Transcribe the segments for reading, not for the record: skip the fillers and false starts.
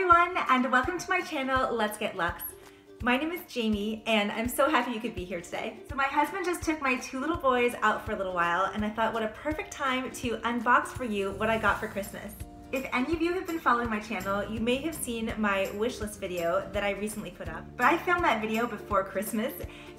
everyone, and welcome to my channel, Let's Get Luxe. My name is Jamie, and I'm so happy you could be here today. So my husband just took my two little boys out for a little while, and I thought what a perfect time to unbox for you what I got for Christmas. If any of you have been following my channel, you may have seen my wish list video that I recently put up. But I filmed that video before Christmas,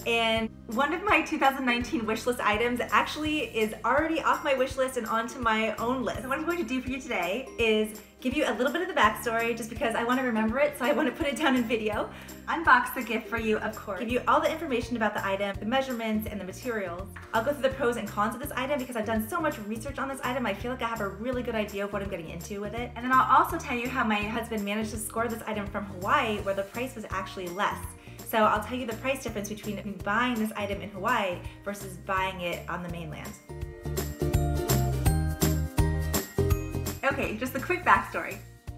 and one of my 2019 wish list items actually is already off my wish list and onto my own list. So what I'm going to do for you today is give you a little bit of the backstory just because I want to remember it, so I want to put it down in video. Unbox the gift for you, of course. Give you all the information about the item, the measurements, and the materials. I'll go through the pros and cons of this item because I've done so much research on this item. I feel like I have a really good idea of what I'm getting into with it. And then I'll also tell you how my husband managed to score this item from Hawaii where the price was actually less. So I'll tell you the price difference between buying this item in Hawaii versus buying it on the mainland. Okay, just a quick backstory.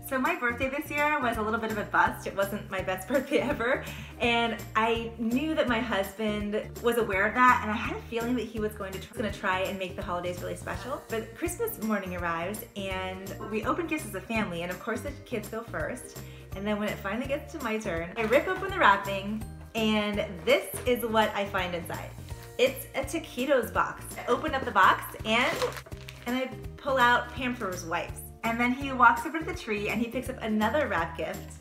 So my birthday this year was a little bit of a bust. It wasn't my best birthday ever, and I knew that my husband was aware of that, and I had a feeling that he was going to try and make the holidays really special. But Christmas morning arrives, and we open gifts as a family, and of course the kids go first. And then when it finally gets to my turn, I rip open the wrapping, and this is what I find inside. It's a taquitos box. I open up the box, and I pull out Pampers wipes. And then he walks over to the tree and he picks up another wrap gift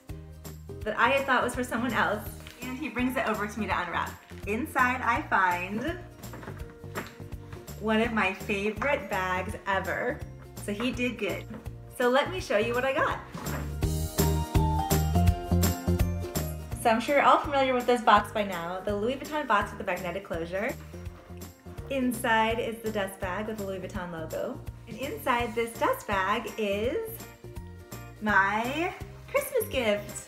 that I had thought was for someone else, and he brings it over to me to unwrap. Inside I find one of my favorite bags ever. So he did good. So let me show you what I got. So I'm sure you're all familiar with this box by now, the Louis Vuitton box with the magnetic closure. Inside is the dust bag with the Louis Vuitton logo. And inside this dust bag is my Christmas gift.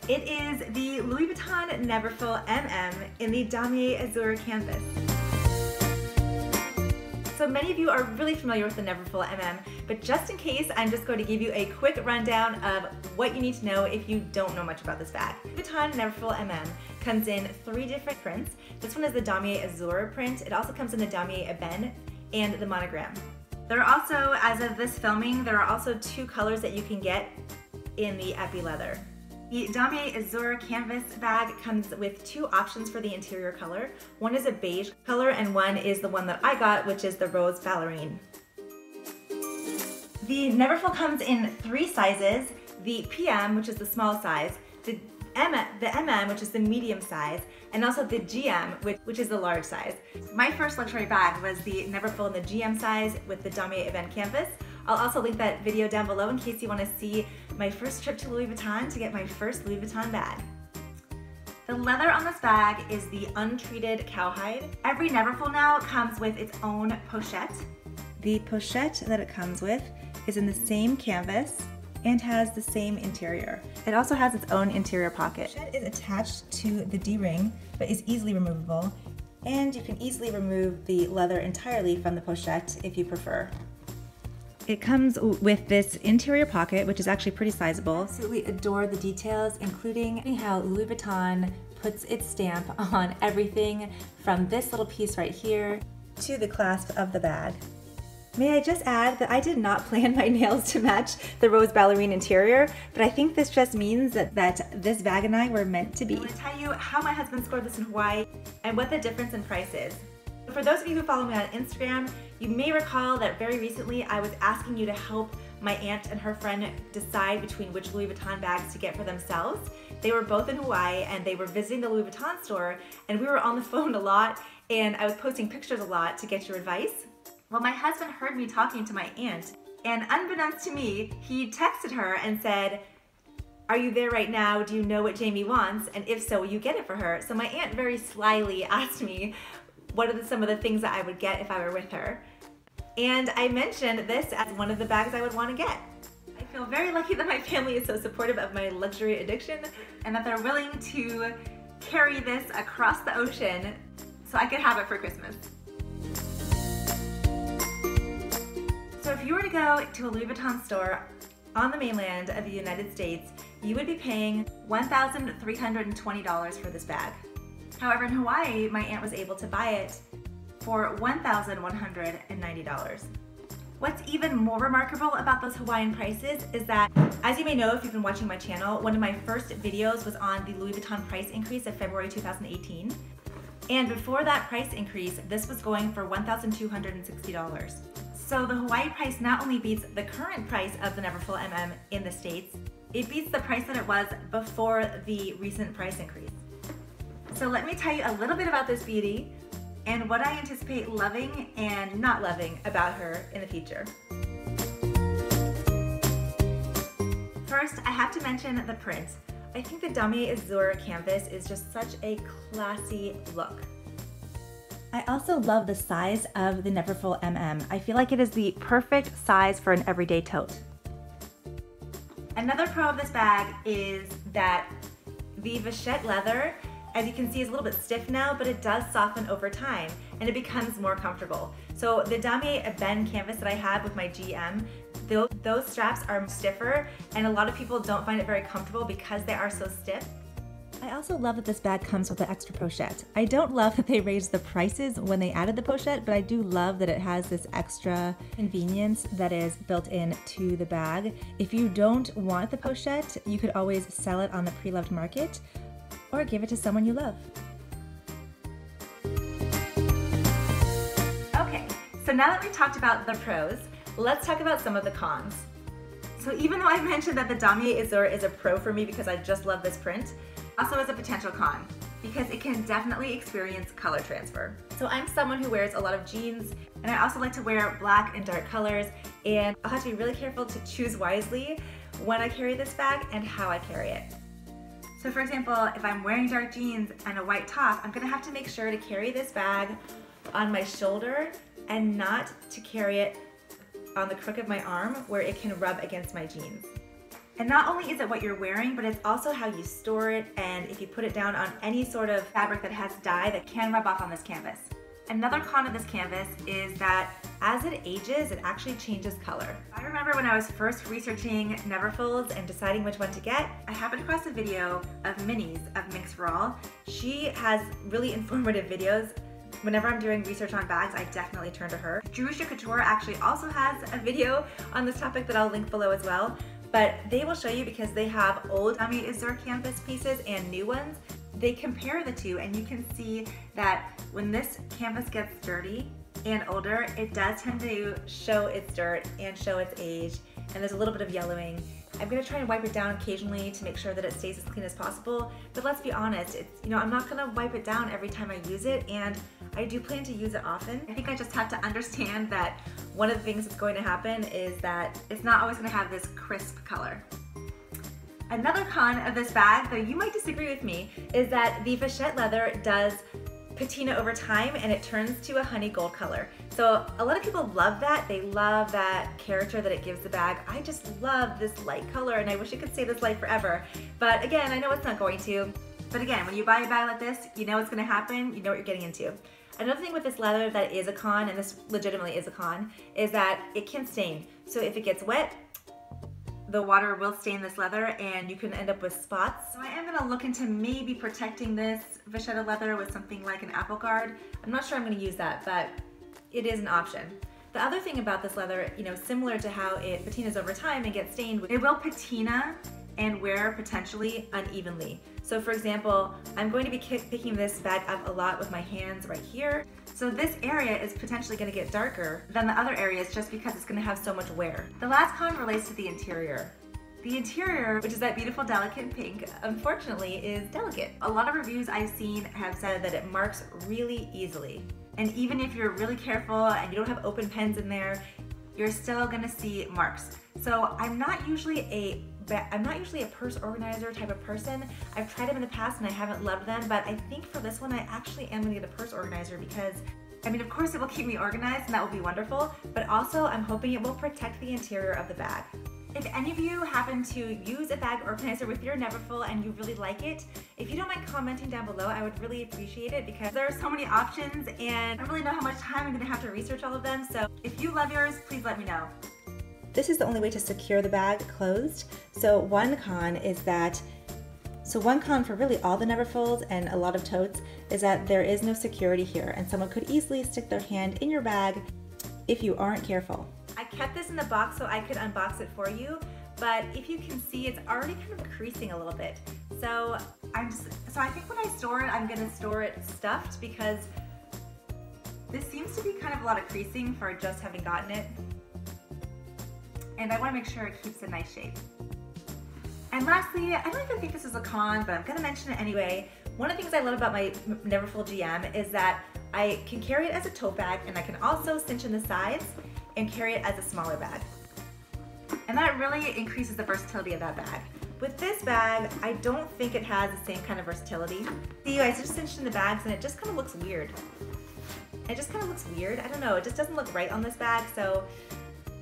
It is the Louis Vuitton Neverfull MM in the Damier Azur canvas. So many of you are really familiar with the Neverfull MM, but just in case, I'm just going to give you a quick rundown of what you need to know if you don't know much about this bag. Vuitton Neverfull MM comes in 3 different prints. This one is the Damier Azur print. It also comes in the Damier Ebene and the monogram. There are also, as of this filming, there are also 2 colors that you can get in the epi leather. The Damier Azur canvas bag comes with 2 options for the interior color. One is a beige color and one is the one that I got, which is the rose ballerine. The Neverfull comes in 3 sizes: the PM, which is the small size, the MM, which is the medium size, and also the GM, which is the large size. My first luxury bag was the Neverfull in the GM size with the Damier Ebene canvas. I'll also link that video down below in case you want to see my first trip to Louis Vuitton to get my first Louis Vuitton bag. The leather on this bag is the untreated cowhide. Every Neverfull now comes with its own pochette. The pochette that it comes with is in the same canvas and has the same interior. It also has its own interior pocket. The pochette is attached to the D-ring, but is easily removable, and you can easily remove the leather entirely from the pochette if you prefer. It comes with this interior pocket, which is actually pretty sizable. I absolutely adore the details, including how Louis Vuitton puts its stamp on everything from this little piece right here to the clasp of the bag. May I just add that I did not plan my nails to match the rose ballerine interior, but I think this just means that this bag and I were meant to be. I'm going to tell you how my husband scored this in Hawaii and what the difference in price is. For those of you who follow me on Instagram, you may recall that very recently I was asking you to help my aunt and her friend decide between which Louis Vuitton bags to get for themselves. They were both in Hawaii and they were visiting the Louis Vuitton store, and we were on the phone a lot and I was posting pictures a lot to get your advice. Well, my husband heard me talking to my aunt, and unbeknownst to me, he texted her and said, "Are you there right now? Do you know what Jamie wants? And if so, will you get it for her?" So my aunt very slyly asked me what are some of the things that I would get if I were with her. And I mentioned this as one of the bags I would want to get. I feel very lucky that my family is so supportive of my luxury addiction and that they're willing to carry this across the ocean so I could have it for Christmas. So if you were to go to a Louis Vuitton store on the mainland of the United States, you would be paying $1,320 for this bag. However, in Hawaii, my aunt was able to buy it for $1,190. What's even more remarkable about those Hawaiian prices is that, as you may know if you've been watching my channel, one of my first videos was on the Louis Vuitton price increase of February 2018. And before that price increase, this was going for $1,260. So the Hawaii price not only beats the current price of the Neverfull MM in the States, it beats the price that it was before the recent price increase. So let me tell you a little bit about this beauty and what I anticipate loving and not loving about her in the future. First, I have to mention the print. I think the Damier Azur canvas is just such a classy look. I also love the size of the Neverfull MM. I feel like it is the perfect size for an everyday tote. Another pro of this bag is that the vachette leather, as you can see, is a little bit stiff now, but it does soften over time and it becomes more comfortable. So the Damier Ben canvas that I have with my GM, those straps are stiffer and a lot of people don't find it very comfortable because they are so stiff. I also love that this bag comes with an extra pochette. I don't love that they raised the prices when they added the pochette, but I do love that it has this extra convenience that is built into the bag. If you don't want the pochette, you could always sell it on the Preloved market or give it to someone you love. Okay, so now that we've talked about the pros, let's talk about some of the cons. So even though I mentioned that the Damier Azur is a pro for me because I just love this print, also is a potential con because it can definitely experience color transfer. So I'm someone who wears a lot of jeans and I also like to wear black and dark colors, and I'll have to be really careful to choose wisely when I carry this bag and how I carry it. So for example, if I'm wearing dark jeans and a white top, I'm gonna have to make sure to carry this bag on my shoulder and not to carry it on the crook of my arm where it can rub against my jeans. And not only is it what you're wearing, but it's also how you store it and if you put it down on any sort of fabric that has dye that can rub off on this canvas. Another con of this canvas is that as it ages, it actually changes color. I remember when I was first researching Neverfulls and deciding which one to get, I happened across a video of Minnie's of Minx for All. She has really informative videos. Whenever I'm doing research on bags, I definitely turn to her. Jerusha Couture actually also has a video on this topic that I'll link below as well. But they will show you because they have old Damier Azur canvas pieces and new ones. They compare the two and you can see that when this canvas gets dirty and older, it does tend to show its dirt and show its age, and there's a little bit of yellowing. I'm gonna try and wipe it down occasionally to make sure that it stays as clean as possible, but let's be honest, I'm not gonna wipe it down every time I use it, and I do plan to use it often. I think I just have to understand that one of the things that's going to happen is that it's not always gonna have this crisp color. Another con of this bag, though you might disagree with me, is that the vachette leather does patina over time and it turns to a honey gold color. So a lot of people love that. They love that character that it gives the bag. I just love this light color and I wish it could stay this light forever. But again, I know it's not going to. But again, when you buy a bag like this, you know what's gonna happen, you know what you're getting into. Another thing with this leather that is a con, and this legitimately is a con, is that it can stain. So if it gets wet, the water will stain this leather and you can end up with spots. So I am gonna look into maybe protecting this vachetta leather with something like an apple guard. I'm not sure I'm gonna use that, but it is an option. The other thing about this leather, similar to how it patinas over time and gets stained, it will patina and wear potentially unevenly. So for example, I'm going to be picking this bag up a lot with my hands right here. So this area is potentially going to get darker than the other areas just because it's going to have so much wear. The last con relates to the interior. The interior, which is that beautiful delicate pink, unfortunately is delicate. A lot of reviews I've seen have said that it marks really easily. And even if you're really careful and you don't have open pens in there, you're still gonna see marks. So I'm not usually a purse organizer type of person. I've tried them in the past and I haven't loved them, but I think for this one I actually am gonna get a purse organizer because, of course it will keep me organized and that will be wonderful, but also I'm hoping it will protect the interior of the bag. If any of you happen to use a bag organizer with your Neverfull and you really like it, if you don't mind commenting down below, I would really appreciate it because there are so many options and I don't really know how much time I'm gonna have to research all of them. So if you love yours, please let me know. This is the only way to secure the bag closed. So one con for really all the Neverfulls and a lot of totes is that there is no security here and someone could easily stick their hand in your bag if you aren't careful. I kept this in the box so I could unbox it for you, but if you can see, it's already kind of creasing a little bit. So I think when I store it, I'm gonna store it stuffed because this seems to be kind of a lot of creasing for just having gotten it. And I wanna make sure it keeps a nice shape. And lastly, I don't even think this is a con, but I'm gonna mention it anyway. One of the things I love about my Neverfull GM is that I can carry it as a tote bag, and I can also cinch in the sides and carry it as a smaller bag. And that really increases the versatility of that bag. With this bag, I don't think it has the same kind of versatility. See, I just cinched in the bags and it just kind of looks weird. It just kind of looks weird. I don't know, it just doesn't look right on this bag, so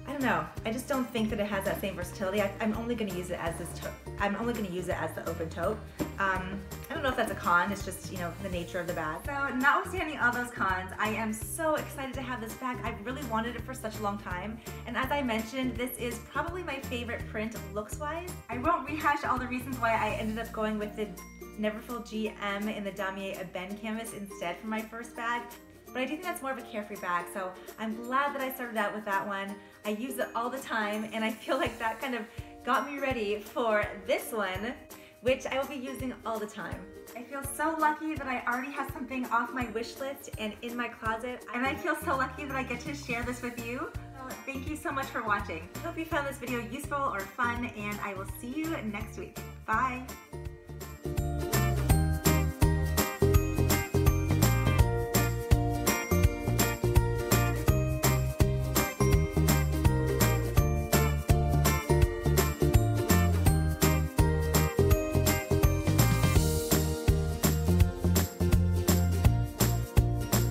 I don't know. I just don't think that it has that same versatility. I'm only going to use it as this tote. I'm only going to use it as the open tote. I don't know if that's a con. It's just, you know, the nature of the bag. So notwithstanding all those cons, I am so excited to have this bag. I've really wanted it for such a long time. And as I mentioned, this is probably my favorite print looks-wise. I won't rehash all the reasons why I ended up going with the Neverfull GM in the Damier Ebene canvas instead for my first bag. But I do think that's more of a carefree bag, so I'm glad that I started out with that one. I use it all the time, and I feel like that kind of got me ready for this one, which I will be using all the time. I feel so lucky that I already have something off my wish list and in my closet, and I feel so lucky that I get to share this with you. So thank you so much for watching. I hope you found this video useful or fun, and I will see you next week. Bye!